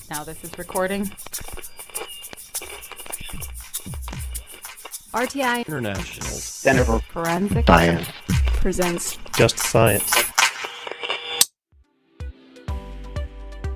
Now this is recording. RTI International Center for Forensic Science presents Just Science.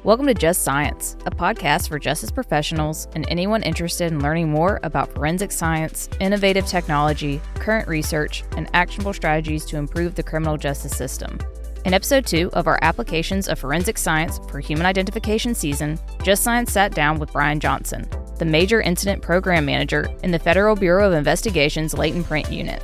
Welcome to Just Science, a podcast for justice professionals and anyone interested in learning more about forensic science, innovative technology, current research, and actionable strategies to improve the criminal justice system. In episode 2 of our Applications of Forensic Science for Human Identification season, Just Science sat down with Bryan Johnson, the Major Incident Program Manager in the Federal Bureau of Investigation's Latent Print Unit,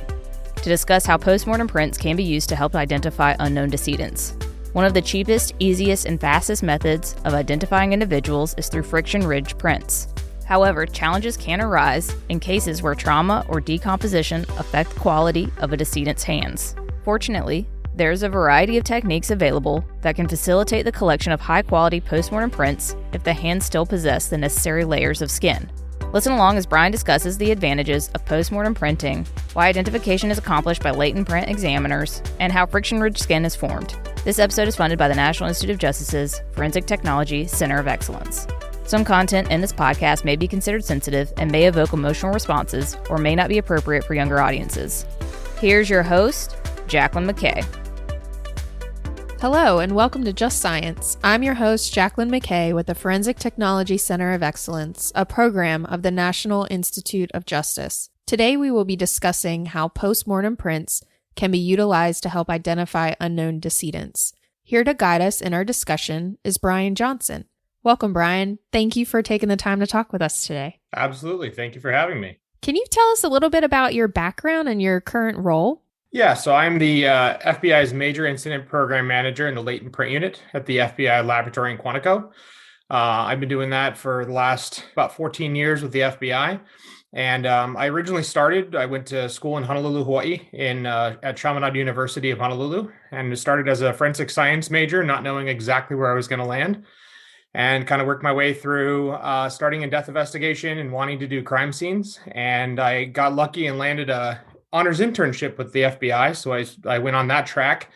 to discuss how postmortem prints can be used to help identify unknown decedents. One of the cheapest, easiest, and fastest methods of identifying individuals is through friction-ridged prints. However, challenges can arise in cases where trauma or decomposition affect the quality of a decedent's hands. Fortunately, there is a variety of techniques available that can facilitate the collection of high-quality postmortem prints if the hands still possess the necessary layers of skin. Listen along as Bryan discusses the advantages of postmortem printing, why identification is accomplished by latent print examiners, and how friction-ridged skin is formed. This episode is funded by the National Institute of Justice's Forensic Technology Center of Excellence. Some content in this podcast may be considered sensitive and may evoke emotional responses or may not be appropriate for younger audiences. Here's your host, Jacqueline McKay. Hello, and welcome to Just Science. I'm your host, Jacqueline McKay, with the Forensic Technology Center of Excellence, a program of the National Institute of Justice. Today, we will be discussing how postmortem prints can be utilized to help identify unknown decedents. Here to guide us in our discussion is Bryan Johnson. Welcome, Bryan. Thank you for taking the time to talk with us today. Absolutely. Thank you for having me. Can you tell us a little bit about your background and your current role? Yeah, so I'm the FBI's Major Incident Program Manager in the Latent Print Unit at the FBI Laboratory in Quantico. I've been doing that for the last about 14 years with the FBI. And I went to school in Honolulu, Hawaii, at Chaminade University of Honolulu, and started as a forensic science major, not knowing exactly where I was going to land, and kind of worked my way through starting in death investigation and wanting to do crime scenes. And I got lucky and landed a honors internship with the FBI. So I went on that track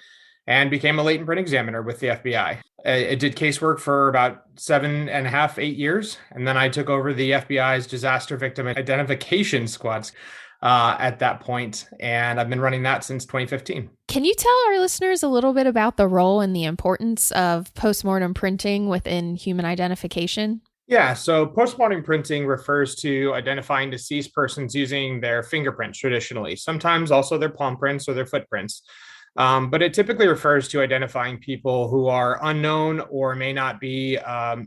and became a latent print examiner with the FBI. I did casework for about 7.5, 8 years. And then I took over the FBI's disaster victim identification squads at that point. And I've been running that since 2015. Can you tell our listeners a little bit about the role and the importance of postmortem printing within human identification? Yeah, so postmortem printing refers to identifying deceased persons using their fingerprints traditionally, sometimes also their palm prints or their footprints. But it typically refers to identifying people who are unknown or may not be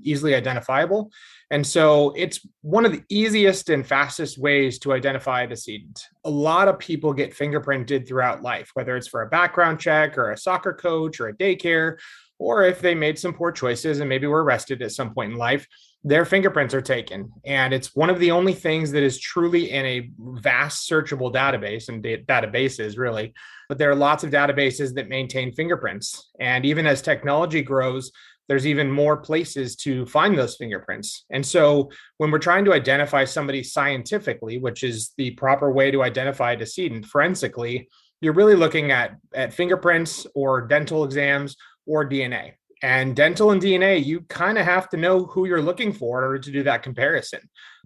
easily identifiable. And so it's one of the easiest and fastest ways to identify a decedent. A lot of people get fingerprinted throughout life, whether it's for a background check or a soccer coach or a daycare, or if they made some poor choices and maybe were arrested at some point in life, their fingerprints are taken. And it's one of the only things that is truly in a vast searchable database, and databases really, but there are lots of databases that maintain fingerprints. And even as technology grows, there's even more places to find those fingerprints. And so when we're trying to identify somebody scientifically, which is the proper way to identify a decedent forensically, you're really looking at fingerprints or dental exams or DNA. And dental and DNA, you kind of have to know who you're looking for in order to do that comparison.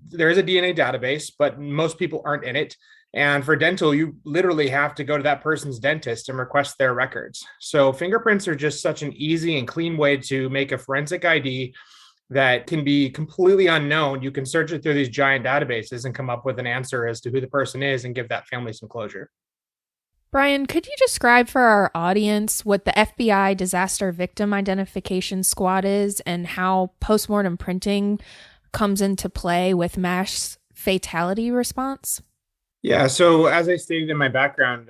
There is a DNA database, but most people aren't in it. And for dental, you literally have to go to that person's dentist and request their records. So fingerprints are just such an easy and clean way to make a forensic ID that can be completely unknown. You can search it through these giant databases and come up with an answer as to who the person is and give that family some closure. Bryan, could you describe for our audience what the FBI Disaster Victim Identification Squad is and how postmortem printing comes into play with mass fatality response? Yeah, so as I stated in my background,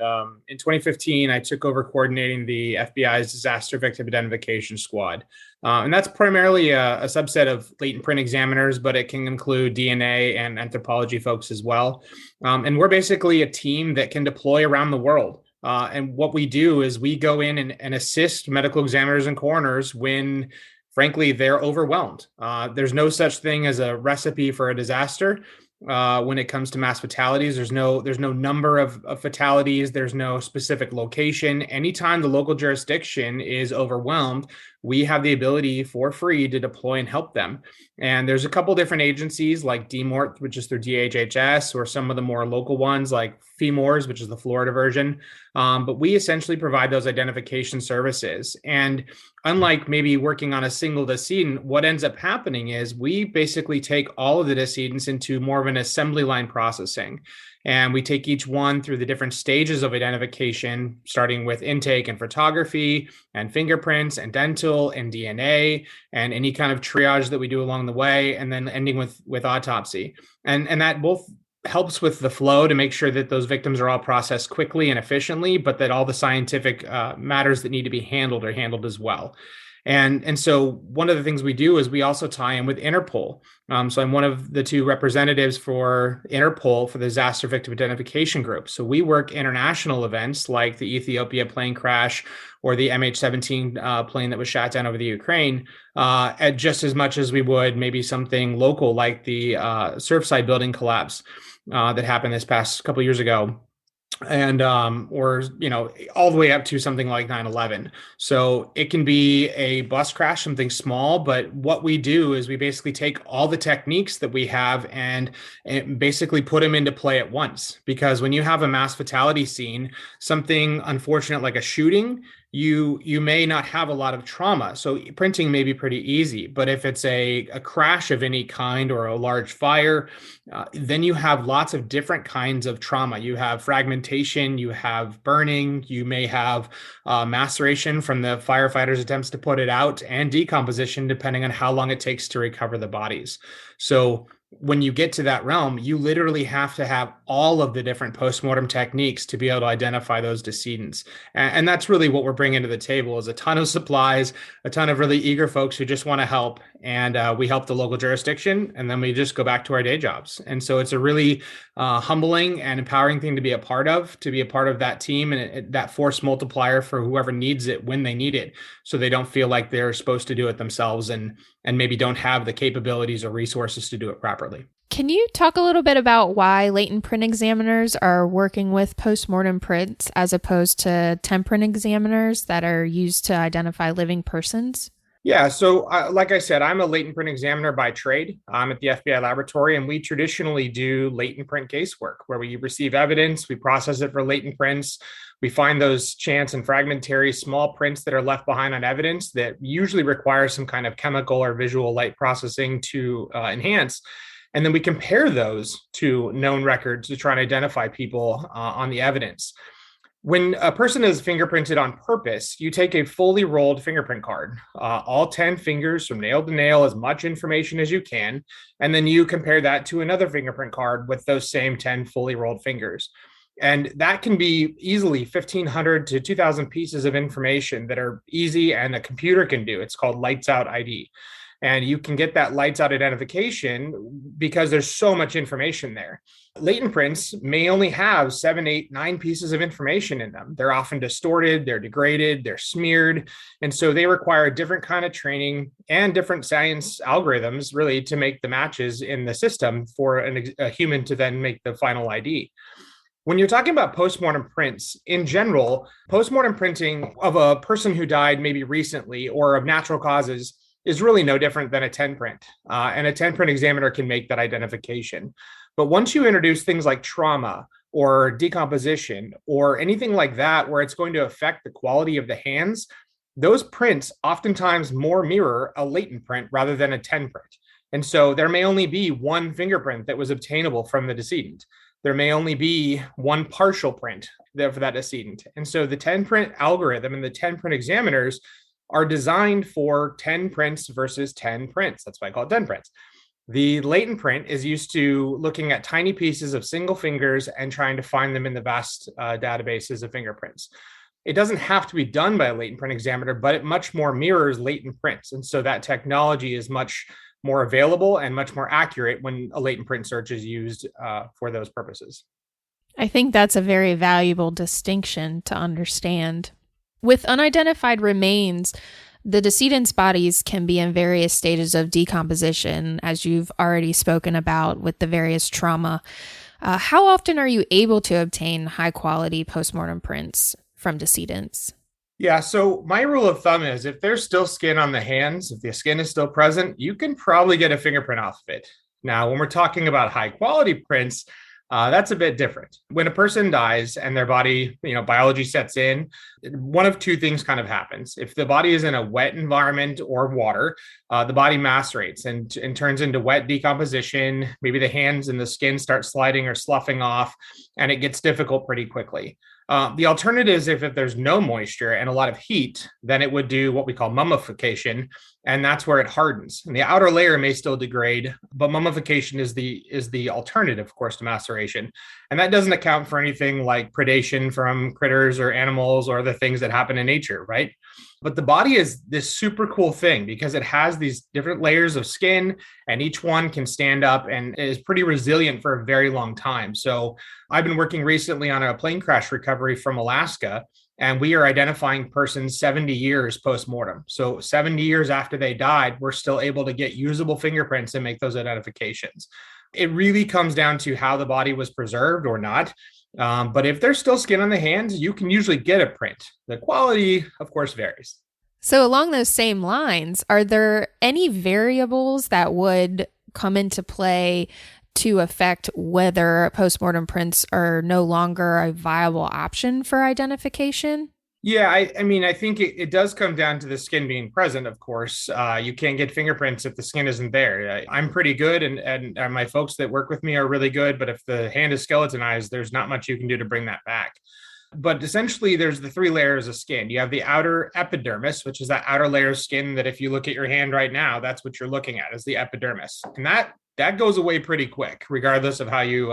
in 2015, I took over coordinating the FBI's Disaster Victim Identification Squad. And that's primarily a subset of latent print examiners, but it can include DNA and anthropology folks as well. And we're basically a team that can deploy around the world. And what we do is we go in and assist medical examiners and coroners when, frankly, they're overwhelmed. There's no such thing as a recipe for a disaster. when it comes to mass fatalities. There's no number of fatalities. There's no specific location. Anytime the local jurisdiction is overwhelmed, we have the ability for free to deploy and help them. And there's a couple different agencies like DMORT, which is through DHHS, or some of the more local ones like FEMORS, which is the Florida version. But we essentially provide those identification services. And unlike maybe working on a single decedent, what ends up happening is we basically take all of the decedents into more of an assembly line processing. And we take each one through the different stages of identification, starting with intake and photography and fingerprints and dental and DNA and any kind of triage that we do along the way, and then ending with autopsy. And that both helps with the flow to make sure that those victims are all processed quickly and efficiently, but that all the scientific matters that need to be handled are handled as well. And so one of the things we do is we also tie in with Interpol. So I'm one of the two representatives for Interpol for the Disaster Victim Identification Group. So we work international events like the Ethiopia plane crash or the MH17 plane that was shot down over the Ukraine at just as much as we would maybe something local like the Surfside building collapse that happened this past couple of years ago. And or all the way up to something like 9/11. So it can be a bus crash, something small, but what we do is we basically take all the techniques that we have and basically put them into play at once. Because when you have a mass fatality scene, something unfortunate like a shooting, you may not have a lot of trauma. So printing may be pretty easy, but if it's a crash of any kind or a large fire, then you have lots of different kinds of trauma. You have fragmentation, you have burning, you may have maceration from the firefighters' attempts to put it out, and decomposition, depending on how long it takes to recover the bodies. So when you get to that realm, you literally have to have all of the different postmortem techniques to be able to identify those decedents. And that's really what we're bringing to the table, is a ton of supplies, a ton of really eager folks who just want to help. And we help the local jurisdiction, and then we just go back to our day jobs. And so it's a really humbling and empowering thing to be a part of that team, and that force multiplier for whoever needs it when they need it, so they don't feel like they're supposed to do it themselves and maybe don't have the capabilities or resources to do it properly. Can you talk a little bit about why latent print examiners are working with postmortem prints as opposed to temprint examiners that are used to identify living persons? Yeah, so like I said, I'm a latent print examiner by trade. I'm at the FBI laboratory, and we traditionally do latent print casework where we receive evidence, we process it for latent prints, we find those chance and fragmentary small prints that are left behind on evidence that usually require some kind of chemical or visual light processing to enhance. And then we compare those to known records to try and identify people on the evidence. When a person is fingerprinted on purpose, you take a fully rolled fingerprint card, all 10 fingers from nail to nail, as much information as you can, and then you compare that to another fingerprint card with those same 10 fully rolled fingers. And that can be easily 1,500 to 2,000 pieces of information that are easy and a computer can do. It's called lights out ID. And you can get that lights out identification because there's so much information there. Latent prints may only have 7, 8, 9 pieces of information in them. They're often distorted, they're degraded, they're smeared. And so they require a different kind of training and different science algorithms really to make the matches in the system for a human to then make the final ID. When you're talking about postmortem prints, in general, postmortem printing of a person who died maybe recently or of natural causes is really no different than a 10 print. And a 10 print examiner can make that identification. But once you introduce things like trauma or decomposition or anything like that, where it's going to affect the quality of the hands, those prints oftentimes more mirror a latent print rather than a 10 print. And so there may only be one fingerprint that was obtainable from the decedent. There may only be one partial print there for that decedent. And so the 10 print algorithm and the 10 print examiners are designed for 10 prints versus 10 prints. That's why I call it 10 prints. The latent print is used to looking at tiny pieces of single fingers and trying to find them in the vast databases of fingerprints. It doesn't have to be done by a latent print examiner, but it much more mirrors latent prints. And so that technology is much more available and much more accurate when a latent print search is used for those purposes. I think that's a very valuable distinction to understand. With unidentified remains, The decedents' bodies can be in various stages of decomposition, as you've already spoken about with the various trauma. How often are you able to obtain high-quality postmortem prints from decedents? Yeah, so my rule of thumb is if there's still skin on the hands, if the skin is still present, you can probably get a fingerprint off of it. Now, when we're talking about high-quality prints, that's a bit different. When a person dies and their body, biology sets in, one of two things kind of happens. If the body is in a wet environment or water, the body macerates and turns into wet decomposition. Maybe the hands and the skin start sliding or sloughing off, and it gets difficult pretty quickly. The alternative is if there's no moisture and a lot of heat, then it would do what we call mummification, and that's where it hardens. And the outer layer may still degrade, but mummification is the alternative, of course, to maceration. And that doesn't account for anything like predation from critters or animals or the things that happen in nature, right? But the body is this super cool thing because it has these different layers of skin and each one can stand up and is pretty resilient for a very long time. So I've been working recently on a plane crash recovery from Alaska, and we are identifying persons 70 years post-mortem. So 70 years after they died, we're still able to get usable fingerprints and make those identifications. It really comes down to how the body was preserved or not. But if there's still skin on the hands, you can usually get a print. The quality, of course, varies. So along those same lines, are there any variables that would come into play to affect whether postmortem prints are no longer a viable option for identification? Yeah, I think it does come down to the skin being present, of course. You can't get fingerprints if the skin isn't there. I'm pretty good, and my folks that work with me are really good, but if the hand is skeletonized, there's not much you can do to bring that back. But essentially, there's the three layers of skin. You have the outer epidermis, which is that outer layer of skin that if you look at your hand right now, that's what you're looking at, is the epidermis. And that goes away pretty quick, regardless of how you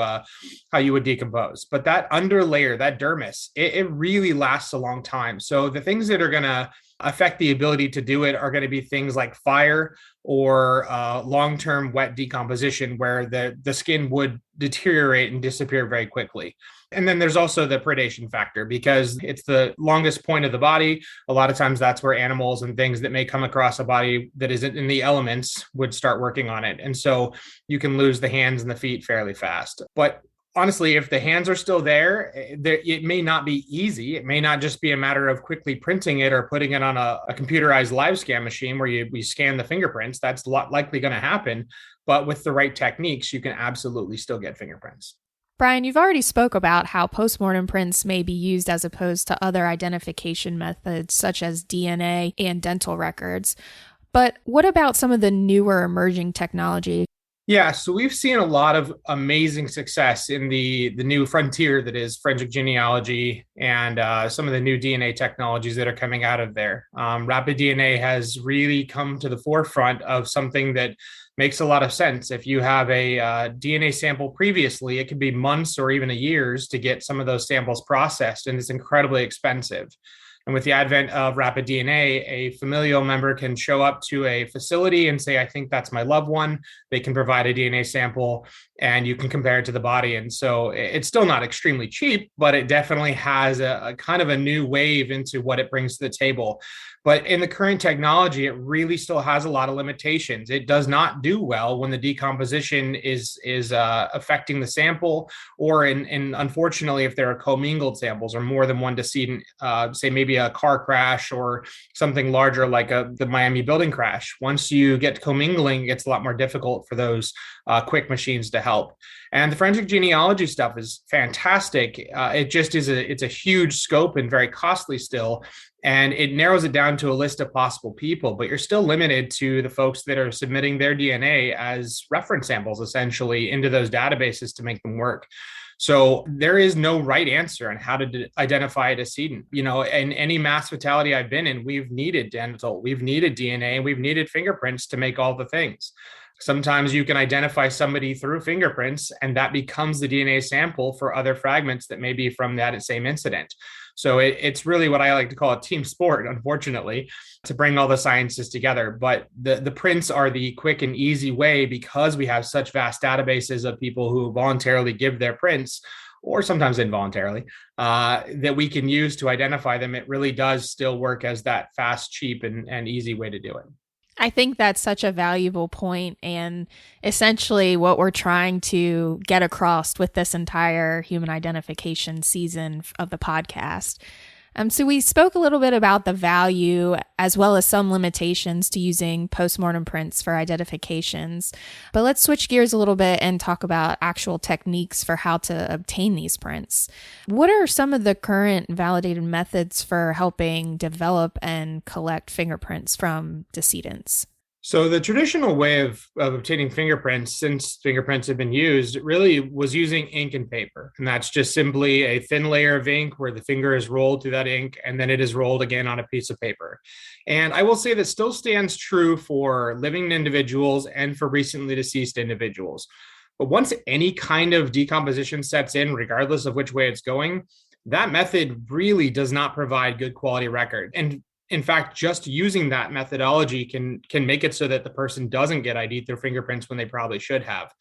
would decompose. But that under layer, that dermis, it really lasts a long time. So the things that are going to affect the ability to do it are going to be things like fire or long-term wet decomposition, where the skin would deteriorate and disappear very quickly. And then there's also the predation factor, because it's the longest point of the body. A lot of times that's where animals and things that may come across a body that isn't in the elements would start working on it. And so you can lose the hands and the feet fairly fast. But honestly, if the hands are still there, it may not be easy. It may not just be a matter of quickly printing it or putting it on a computerized live scan machine where we scan the fingerprints. That's likely going to happen. But with the right techniques, you can absolutely still get fingerprints. Bryan, you've already spoke about how postmortem prints may be used as opposed to other identification methods such as DNA and dental records. But what about some of the newer emerging technology? Yeah, so we've seen a lot of amazing success in the new frontier that is forensic genealogy and some of the new DNA technologies that are coming out of there. Rapid DNA has really come to the forefront of something that makes a lot of sense. If you have a DNA sample previously, it could be months or even years to get some of those samples processed, and it's incredibly expensive. And with the advent of rapid DNA, a familial member can show up to a facility and say, I think that's my loved one. They can provide a DNA sample and you can compare it to the body. And so it's still not extremely cheap, but it definitely has a kind of a new wave into what it brings to the table. But in the current technology, it really still has a lot of limitations. It does not do well when the decomposition is affecting the sample, or unfortunately, if there are commingled samples or more than one decedent, say maybe a car crash or something larger like the Miami building crash. Once you get commingling, it gets a lot more difficult for those quick machines to help. And the forensic genealogy stuff is fantastic. It just it's a huge scope and very costly still. And it narrows it down to a list of possible people, but you're still limited to the folks that are submitting their DNA as reference samples, essentially, into those databases to make them work. So there is no right answer on how to identify a decedent. In any mass fatality I've been in, we've needed dental, we've needed DNA, and we've needed fingerprints to make all the things. Sometimes you can identify somebody through fingerprints, and that becomes the DNA sample for other fragments that may be from that same incident. So it's really what I like to call a team sport, unfortunately, to bring all the sciences together. But the prints are the quick and easy way, because we have such vast databases of people who voluntarily give their prints. or sometimes involuntarily, that we can use to identify them, it really does still work as that fast, cheap, and easy way to do it. I think that's such a valuable point, and essentially what we're trying to get across with this entire human identification season of the podcast. So we spoke a little bit about the value as well as some limitations to using postmortem prints for identifications. But let's switch gears a little bit and talk about actual techniques for how to obtain these prints. What are some of the current validated methods for helping develop and collect fingerprints from decedents? So the traditional way of obtaining fingerprints, since fingerprints have been used, really was using ink and paper. And that's just simply a thin layer of ink where the finger is rolled through that ink, and then it is rolled again on a piece of paper. And I will say that still stands true for living individuals and for recently deceased individuals. But once any kind of decomposition sets in, regardless of which way it's going, that method really does not provide good quality record. And in fact, just using that methodology can make it so that the person doesn't get ID'd through fingerprints when they probably should have.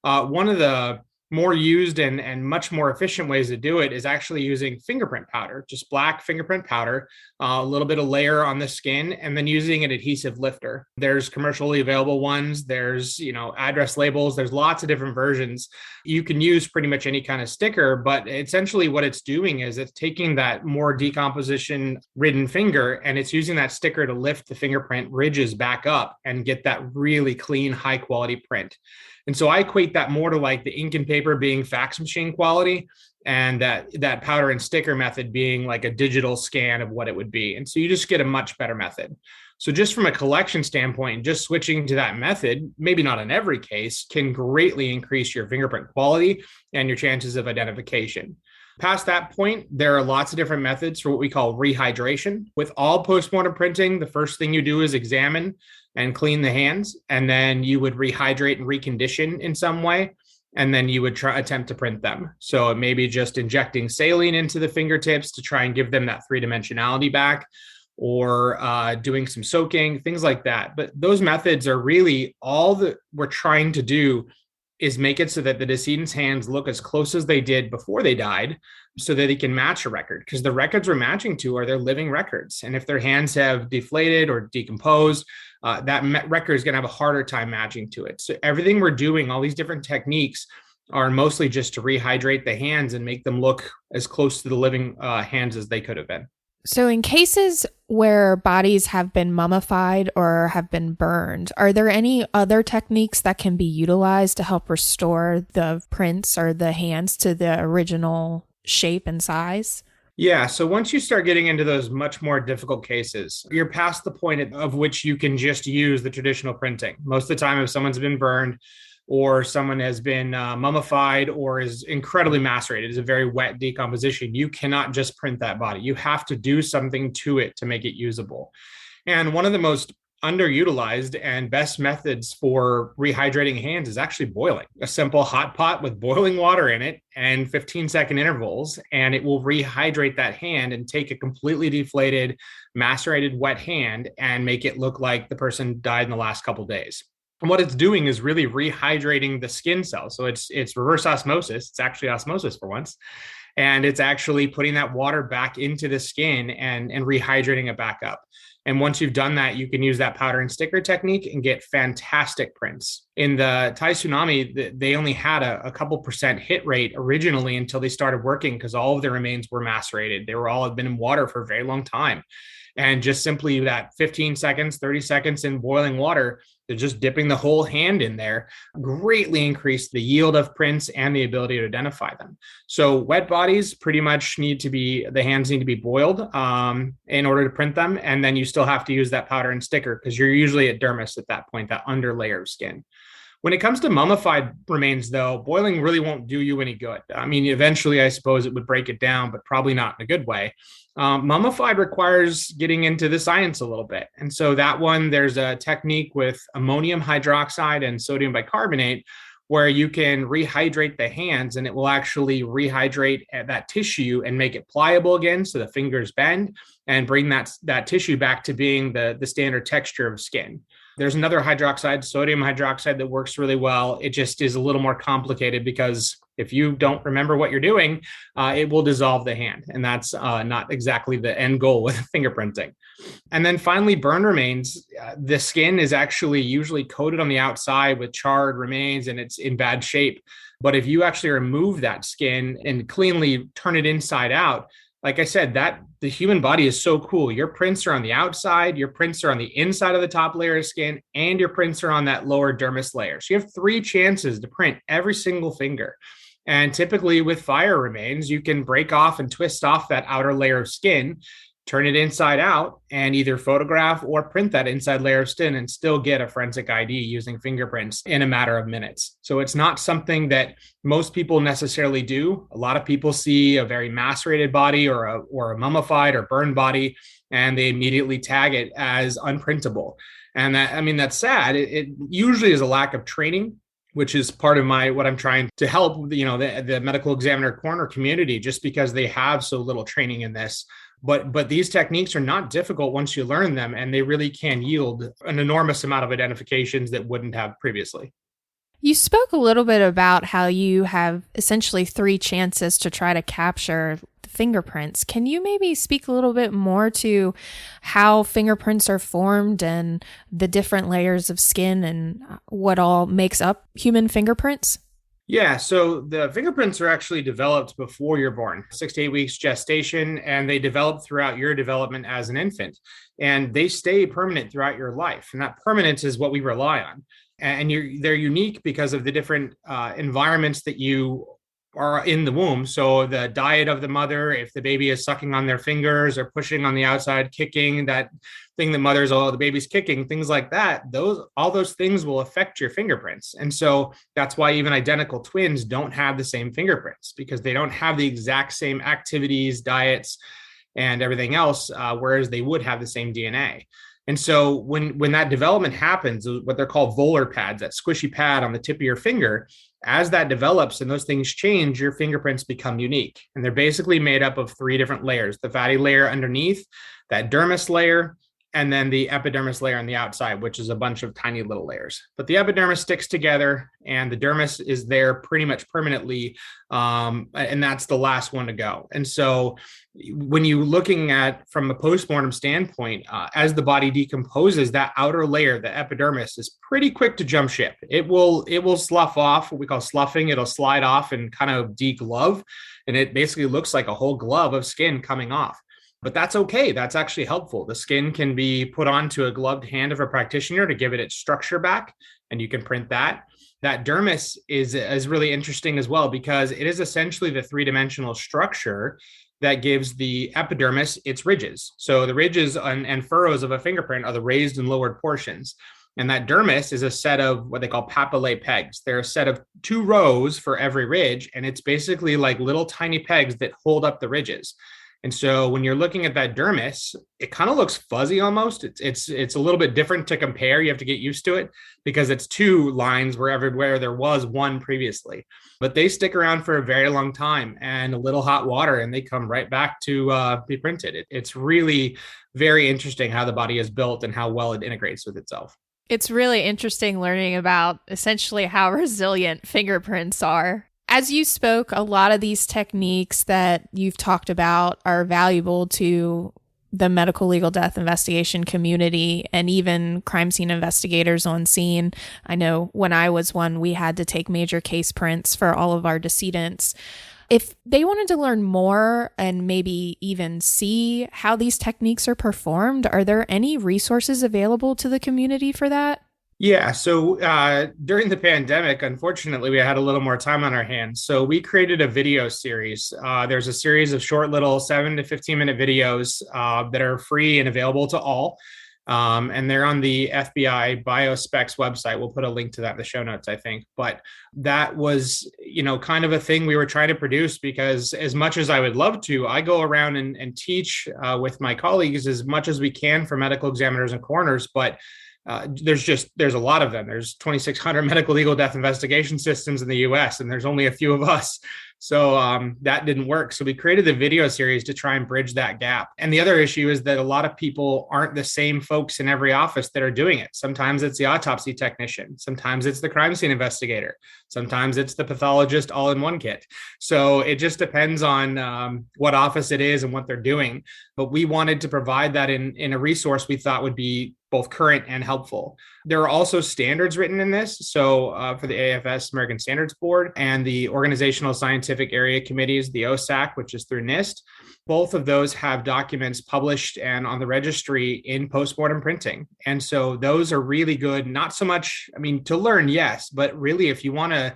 One of the more used and much more efficient ways to do it is actually using fingerprint powder, just black fingerprint powder, a little bit of layer on the skin, and then using an adhesive lifter. There's commercially available ones. There's, address labels. There's lots of different versions. You can use pretty much any kind of sticker, but essentially what it's doing is it's taking that more decomposition ridden finger and it's using that sticker to lift the fingerprint ridges back up and get that really clean, high quality print. And so I equate that more to like the ink and paper being fax machine quality, and that powder and sticker method being like a digital scan of what it would be. And so you just get a much better method. So just from a collection standpoint, just switching to that method, maybe not in every case, can greatly increase your fingerprint quality and your chances of identification. Past that point, there are lots of different methods for what we call rehydration. With all postmortem printing, the first thing you do is examine and clean the hands, and then you would rehydrate and recondition in some way, and then you would attempt to print them. So it may be just injecting saline into the fingertips to try and give them that three-dimensionality back, or doing some soaking, things like that. But those methods are really all that we're trying to do is make it so that the decedent's hands look as close as they did before they died so that they can match a record, because the records we're matching to are their living records. And if their hands have deflated or decomposed, that record is going to have a harder time matching to it. So everything we're doing, all these different techniques, are mostly just to rehydrate the hands and make them look as close to the living hands as they could have been. So in cases where bodies have been mummified or have been burned, are there any other techniques that can be utilized to help restore the prints or the hands to the original shape and size? Yeah, so once you start getting into those much more difficult cases, you're past the point of which you can just use the traditional printing. Most of the time, if someone's been burned, or someone has been mummified or is incredibly macerated, is a very wet decomposition, you cannot just print that body. You have to do something to it to make it usable. And one of the most underutilized and best methods for rehydrating hands is actually boiling. A simple hot pot with boiling water in it and 15-second intervals, and it will rehydrate that hand and take a completely deflated, macerated, wet hand and make it look like the person died in the last couple of days. And what it's doing is really rehydrating the skin cells. So it's reverse osmosis. It's actually osmosis for once. And it's actually putting that water back into the skin and rehydrating it back up. And once you've done that, you can use that powder and sticker technique and get fantastic prints. In the Thai tsunami, they only had a couple % hit rate originally until they started working, because all of the remains were macerated. They were all had been in water for a very long time. And just simply that 15 seconds, 30 seconds in boiling water, they're just dipping the whole hand in there, greatly increased the yield of prints and the ability to identify them. So wet bodies pretty much the hands need to be boiled in order to print them. And then you still have to use that powder and sticker, because you're usually at dermis at that point, that under layer of skin. When it comes to mummified remains, though, boiling really won't do you any good. I mean, eventually, I suppose it would break it down, but probably not in a good way. Mummified requires getting into the science a little bit. And so that one, there's a technique with ammonium hydroxide and sodium bicarbonate where you can rehydrate the hands, and it will actually rehydrate that tissue and make it pliable again so the fingers bend and bring that tissue back to being the standard texture of skin. There's another hydroxide, sodium hydroxide, that works really well. It just is a little more complicated because If you don't remember what you're doing, it will dissolve the hand. And that's not exactly the end goal with fingerprinting. And then finally, burn remains. The skin is actually usually coated on the outside with charred remains and it's in bad shape. But if you actually remove that skin and cleanly turn it inside out, like I said, that the human body is so cool. Your prints are on the outside, your prints are on the inside of the top layer of skin, and your prints are on that lower dermis layer. So you have 3 chances to print every single finger. And typically with fire remains, you can break off and twist off that outer layer of skin, turn it inside out, and either photograph or print that inside layer of skin and still get a forensic ID using fingerprints in a matter of minutes. So it's not something that most people necessarily do. A lot of people see a very macerated body or a mummified or burned body, and they immediately tag it as unprintable. And that's sad. It usually is a lack of training, which is part of what I'm trying to help, the medical examiner corner community, just because they have so little training in this. But these techniques are not difficult once you learn them, and they really can yield an enormous amount of identifications that wouldn't have previously. You spoke a little bit about how you have essentially 3 chances to try to capture the fingerprints. Can you maybe speak a little bit more to how fingerprints are formed and the different layers of skin and what all makes up human fingerprints? Yeah, so the fingerprints are actually developed before you're born, 6 to 8 weeks gestation, and they develop throughout your development as an infant. And they stay permanent throughout your life. And that permanence is what we rely on. And they're unique because of the different environments that you are in the womb. So the diet of the mother, if the baby is sucking on their fingers or pushing on the outside, kicking, that thing that the baby's kicking, things like that, all those things will affect your fingerprints. And so that's why even identical twins don't have the same fingerprints, because they don't have the exact same activities, diets, and everything else, whereas they would have the same DNA. And so when that development happens, what they're called volar pads, that squishy pad on the tip of your finger, as that develops and those things change, your fingerprints become unique. And they're basically made up of 3 different layers: the fatty layer underneath, that dermis layer, and then the epidermis layer on the outside, which is a bunch of tiny little layers. But the epidermis sticks together and the dermis is there pretty much permanently. And that's the last one to go. And so when you're looking at from a postmortem standpoint, as the body decomposes, that outer layer, the epidermis, is pretty quick to jump ship. It will slough off, what we call sloughing. It'll slide off and kind of deglove. And it basically looks like a whole glove of skin coming off. But that's okay. That's actually helpful. The skin can be put onto a gloved hand of a practitioner to give it its structure back, and you can print that. That dermis is really interesting as well, because it is essentially the 3-dimensional structure that gives the epidermis its ridges. So the ridges and furrows of a fingerprint are the raised and lowered portions. And that dermis is a set of what they call papillae pegs. They're a set of 2 rows for every ridge, and it's basically like little tiny pegs that hold up the ridges. And so when you're looking at that dermis, it kind of looks fuzzy almost. It's a little bit different to compare. You have to get used to it because it's 2 lines where there was 1 previously. But they stick around for a very long time, and a little hot water and they come right back to be printed. It's really very interesting how the body is built and how well it integrates with itself. It's really interesting learning about essentially how resilient fingerprints are. As you spoke, a lot of these techniques that you've talked about are valuable to the medical legal death investigation community and even crime scene investigators on scene. I know when I was one, we had to take major case prints for all of our decedents. If they wanted to learn more and maybe even see how these techniques are performed, are there any resources available to the community for that? Yeah. So during the pandemic, unfortunately, we had a little more time on our hands. So we created a video series. There's a series of short little 7 to 15-minute videos that are free and available to all. And they're on the FBI Biospecs website. We'll put a link to that in the show notes, I think. But that was, kind of a thing we were trying to produce, because as much as I would love to, I go around and teach with my colleagues as much as we can for medical examiners and coroners. But there's a lot of them. There's 2,600 medical legal death investigation systems in the US, and there's only a few of us. So that didn't work. So we created the video series to try and bridge that gap. And the other issue is that a lot of people aren't the same folks in every office that are doing it. Sometimes it's the autopsy technician. Sometimes it's the crime scene investigator. Sometimes it's the pathologist all in one kit. So it just depends on what office it is and what they're doing. But we wanted to provide that in a resource we thought would be both current and helpful. There are also standards written in this. So for the AFS, American Standards Board, and the Organizational Scientific Area Committees, the OSAC, which is through NIST, both of those have documents published and on the registry in postmortem printing. And so those are really good, not so much, to learn, yes, but really if you want to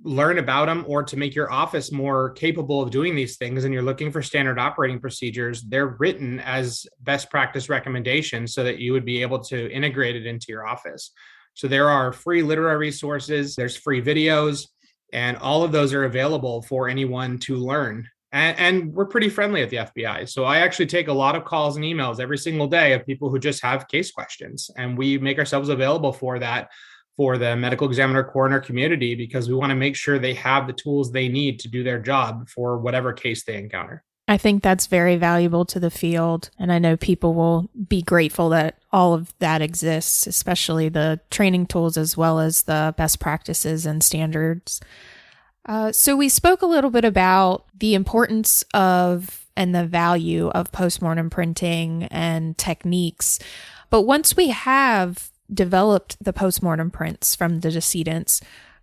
learn about them or to make your office more capable of doing these things and you're looking for standard operating procedures, they're written as best practice recommendations so that you would be able to integrate it into your office. So there are free literary resources, there's free videos, and all of those are available for anyone to learn. And we're pretty friendly at the FBI. So I actually take a lot of calls and emails every single day of people who just have case questions, and we make ourselves available for that for the medical examiner coroner community, because we want to make sure they have the tools they need to do their job for whatever case they encounter. I think that's very valuable to the field. And I know people will be grateful that all of that exists, especially the training tools as well as the best practices and standards. So we spoke a little bit about the importance of and the value of postmortem printing and techniques. But once we have developed the postmortem prints from the decedents,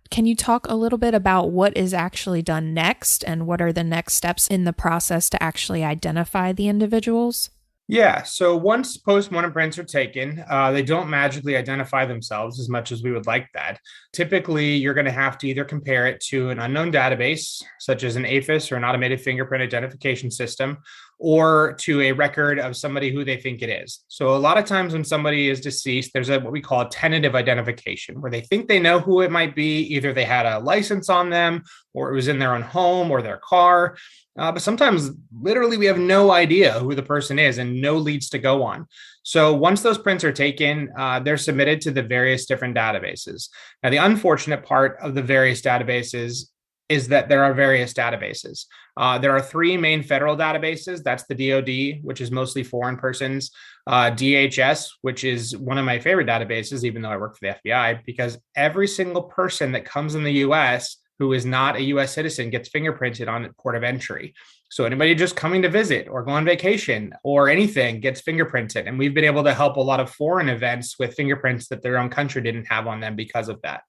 can you talk a little bit about what is actually done next and what are the next steps in the process to actually identify the individuals? Yeah, so once postmortem prints are taken, they don't magically identify themselves as much as we would like that. Typically, you're going to have to either compare it to an unknown database, such as an AFIS or an automated fingerprint identification system, or to a record of somebody who they think it is. So a lot of times when somebody is deceased, there's what we call a tentative identification, where they think they know who it might be. Either they had a license on them, or it was in their own home or their car. But sometimes literally we have no idea who the person is and no leads to go on. So once those prints are taken, they're submitted to the various different databases. Now, the unfortunate part of the various databases is that there are various databases. There are three main federal databases. That's the DoD, which is mostly foreign persons, DHS, which is one of my favorite databases, even though I work for the FBI, because every single person that comes in the US who is not a U.S. citizen gets fingerprinted on the port of entry. So anybody just coming to visit or go on vacation or anything gets fingerprinted. And we've been able to help a lot of foreign events with fingerprints that their own country didn't have on them because of that.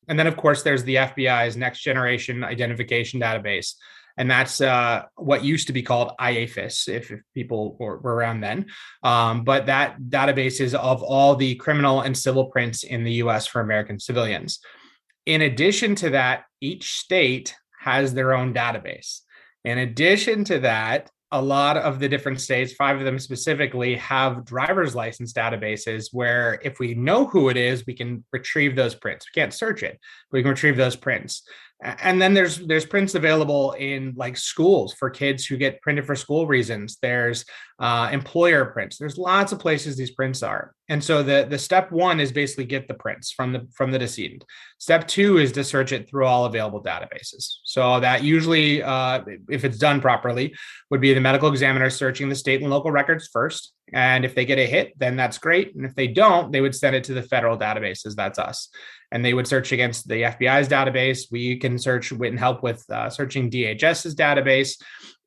And then, of course, there's the FBI's Next Generation Identification Database. And that's what used to be called IAFIS, if people were around then. But that database is of all the criminal and civil prints in the U.S. for American civilians. In addition to that, each state has their own database. In addition to that, a lot of the different states, 5 of them specifically, have driver's license databases where if we know who it is, we can retrieve those prints. We can't search it, but we can retrieve those prints. And then there's prints available in like schools for kids who get printed for school reasons. There's employer prints. There's lots of places these prints are. And so the step one is basically get the prints from the decedent. Step 2 is to search it through all available databases. So that usually, if it's done properly, would be the medical examiner searching the state and local records first. And if they get a hit, then that's great. And if they don't, they would send it to the federal databases. That's us. And they would search against the FBI's database. We can search and help with searching DHS's database,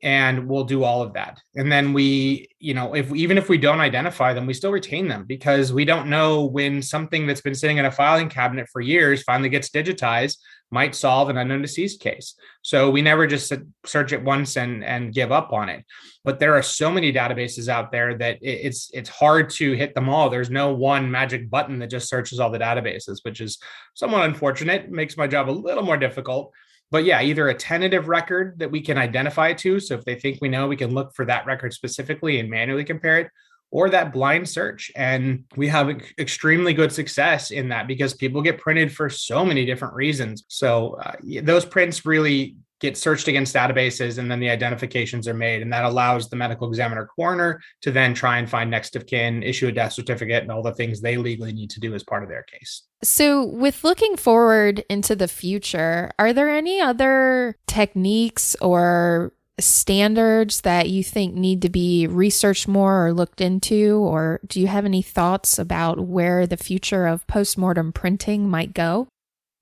and we'll do all of that. And then we, even if we don't identify them, we still retain them because we don't know when something that's been sitting in a filing cabinet for years finally gets digitized, might solve an unknown deceased case. So we never just search it once and give up on it. But there are so many databases out there that it's hard to hit them all. There's no one magic button that just searches all the databases, which is somewhat unfortunate. It makes my job a little more difficult. But yeah, either a tentative record that we can identify to. So if they think we know, we can look for that record specifically and manually compare it, or that blind search. And we have extremely good success in that because people get printed for so many different reasons. So those prints really get searched against databases, and then the identifications are made. And that allows the medical examiner coroner to then try and find next of kin, issue a death certificate, and all the things they legally need to do as part of their case. So with looking forward into the future, are there any other techniques or standards that you think need to be researched more or looked into? Or do you have any thoughts about where the future of postmortem printing might go?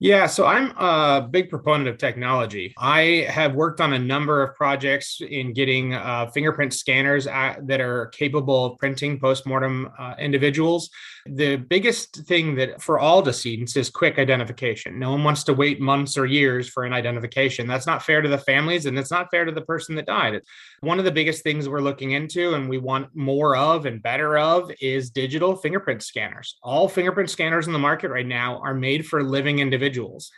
Yeah, so I'm a big proponent of technology. I have worked on a number of projects in getting fingerprint scanners that are capable of printing postmortem individuals. The biggest thing that for all decedents is quick identification. No one wants to wait months or years for an identification. That's not fair to the families, and it's not fair to the person that died. One of the biggest things we're looking into and we want more of and better of is digital fingerprint scanners. All fingerprint scanners in the market right now are made for living individuals.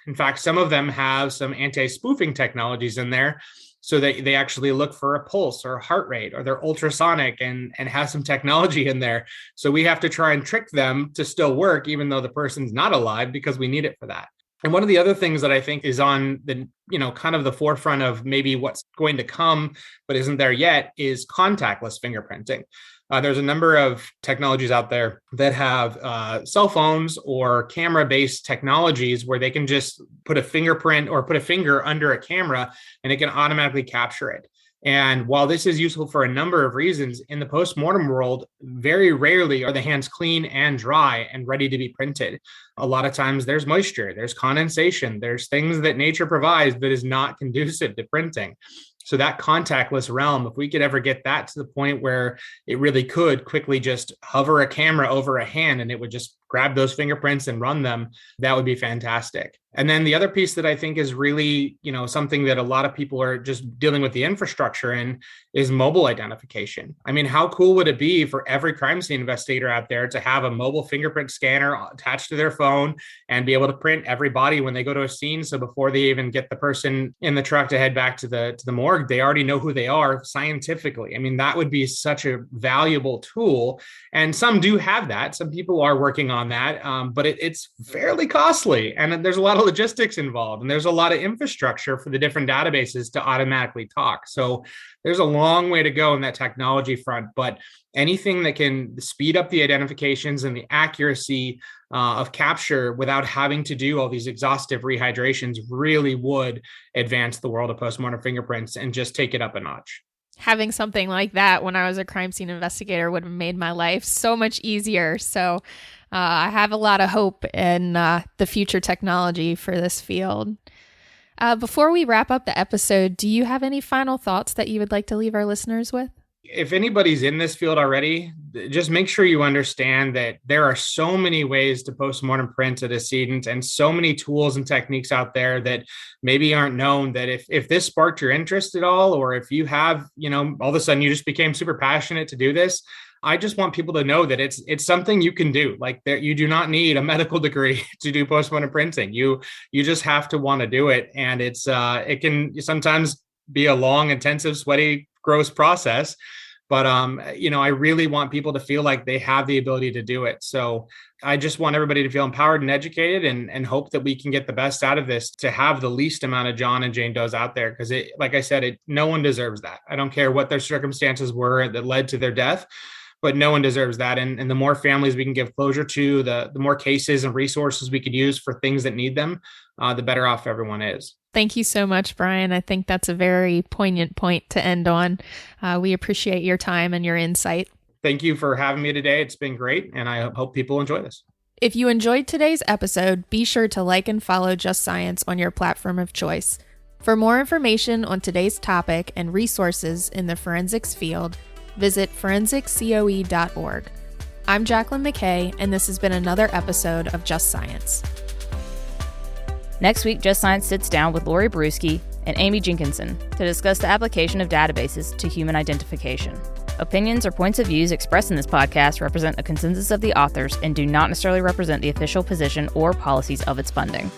In fact, some of them have some anti-spoofing technologies in there, so that they actually look for a pulse or a heart rate, or they're ultrasonic and have some technology in there. So we have to try and trick them to still work, even though the person's not alive, because we need it for that. And one of the other things that I think is on the, kind of the forefront of maybe what's going to come, but isn't there yet, is contactless fingerprinting. There's a number of technologies out there that have cell phones or camera-based technologies where they can just put a fingerprint or put a finger under a camera and it can automatically capture it. And while this is useful for a number of reasons, in the postmortem world, very rarely are the hands clean and dry and ready to be printed. A lot of times there's moisture, there's condensation, there's things that nature provides that is not conducive to printing. So that contactless realm, if we could ever get that to the point where it really could quickly just hover a camera over a hand and it would just grab those fingerprints and run them, that would be fantastic. And then the other piece that I think is really, something that a lot of people are just dealing with the infrastructure in is mobile identification. I mean, how cool would it be for every crime scene investigator out there to have a mobile fingerprint scanner attached to their phone and be able to print every body when they go to a scene? So before they even get the person in the truck to head back to the morgue, they already know who they are scientifically. I mean, that would be such a valuable tool. And some do have that. Some people are working on that, but it's fairly costly. And there's a lot of logistics involved, and there's a lot of infrastructure for the different databases to automatically talk. So there's a long way to go in that technology front, but anything that can speed up the identifications and the accuracy of capture without having to do all these exhaustive rehydrations really would advance the world of postmortem fingerprints and just take it up a notch. Having something like that when I was a crime scene investigator would have made my life so much easier. So I have a lot of hope in the future technology for this field. Before we wrap up the episode, do you have any final thoughts that you would like to leave our listeners with? If anybody's in this field already, just make sure you understand that there are so many ways to postmortem print a decedent and so many tools and techniques out there that maybe aren't known, that if this sparked your interest at all, or if you have, all of a sudden you just became super passionate to do this, I just want people to know that it's something you can do. Like, that you do not need a medical degree to do postmortem printing. You just have to want to do it. And it can sometimes be a long, intensive, sweaty, gross process. But, I really want people to feel like they have the ability to do it. So I just want everybody to feel empowered and educated, and hope that we can get the best out of this to have the least amount of John and Jane Does out there. Because like I said, no one deserves that. I don't care what their circumstances were that led to their death, but no one deserves that. And the more families we can give closure to, the more cases and resources we could use for things that need them, the better off everyone is. Thank you so much, Bryan. I think that's a very poignant point to end on. We appreciate your time and your insight. Thank you for having me today. It's been great, and I hope people enjoy this. If you enjoyed today's episode, be sure to like and follow Just Science on your platform of choice. For more information on today's topic and resources in the forensics field, visit forensiccoe.org. I'm Jacqueline McKay, and this has been another episode of Just Science. Next week, Just Science sits down with Lori Bruschi and Amy Jenkinson to discuss the application of databases to human identification. Opinions or points of views expressed in this podcast represent a consensus of the authors and do not necessarily represent the official position or policies of its funding.